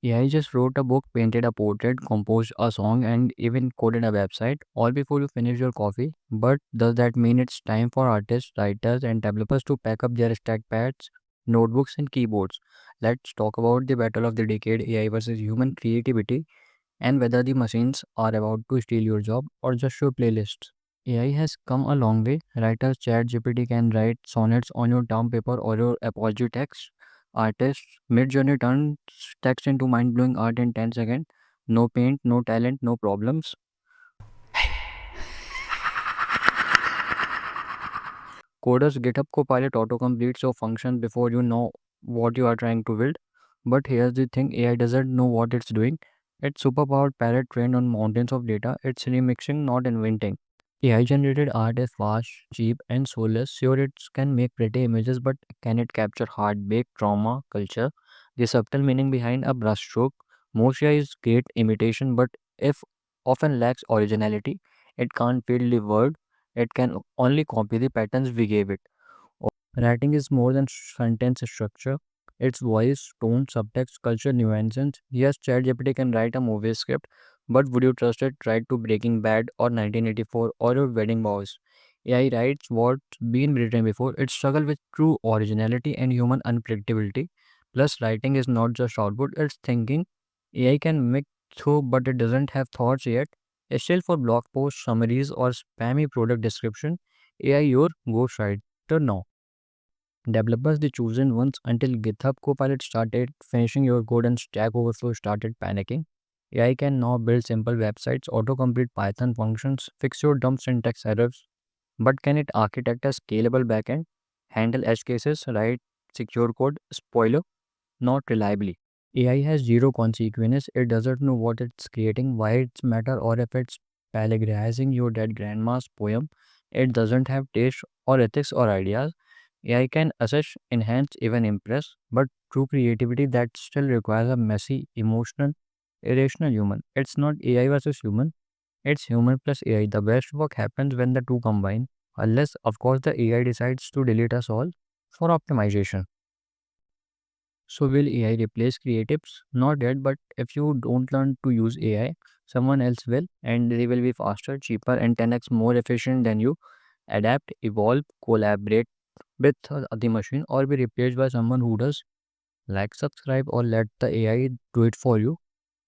AI just wrote a book, painted a portrait, composed a song, and even coded a website, all before you finish your coffee. But does that mean it's time for artists, writers, and developers to pack up their stack pads, notebooks, and keyboards? Let's talk about the battle of the decade, AI versus human creativity, and whether the machines are about to steal your job or just your playlists. AI has come a long way. Writers ChatGPT can write sonnets on your term paper or your apology text. Artists Midjourney turns text into mind-blowing art in 10 seconds. No paint, no talent, no problems. Coders GitHub Copilot autocompletes your functions before you know what you are trying to build. But here's the thing, AI doesn't know what it's doing. It's superpowered parrot trained on mountains of data. It's remixing, not inventing. AI generated art is fast, cheap, and soulless. Sure, it can make pretty images, but can it capture heartbreak, trauma, culture, the subtle meaning behind a brushstroke? Most AI is great imitation, but if often lacks originality, it can't feel the word. It can only copy the patterns we gave it. Writing is more than sentence structure. It's voice, tone, subtext, culture, nuances. Yes, ChatGPT can write a movie script, but would you trust it? Right to Breaking Bad or 1984 or your wedding vows? AI writes what's been written before. It struggles with true originality and human unpredictability. Plus, writing is not just output; it's thinking. AI can make through, but it doesn't have thoughts yet. Still, for blog posts, summaries, or spammy product description, AI your ghostwriter now. Developers the chosen ones until GitHub Copilot started finishing your code and Stack Overflow started panicking. AI can now build simple websites, autocomplete Python functions, fix your dumb syntax errors, but can it architect a scalable backend, handle edge cases, write secure code? Spoiler, not reliably. AI has zero consequences. It doesn't know what it's creating, why it's matter, or if it's plagiarizing your dead grandma's poem. It doesn't have taste or ethics or ideas. AI can assess, enhance, even impress, but true creativity that still requires a messy, emotional, irrational human. It's not AI versus human, it's human plus AI. The best work happens when the two combine, unless, of course, the AI decides to delete us all for optimization. So, will AI replace creatives? Not yet, but if you don't learn to use AI, someone else will, and they will be faster, cheaper, and 10x more efficient than you. Adapt, evolve, collaborate with the machine, or be replaced by someone who does. Like, subscribe, or let the AI do it for you.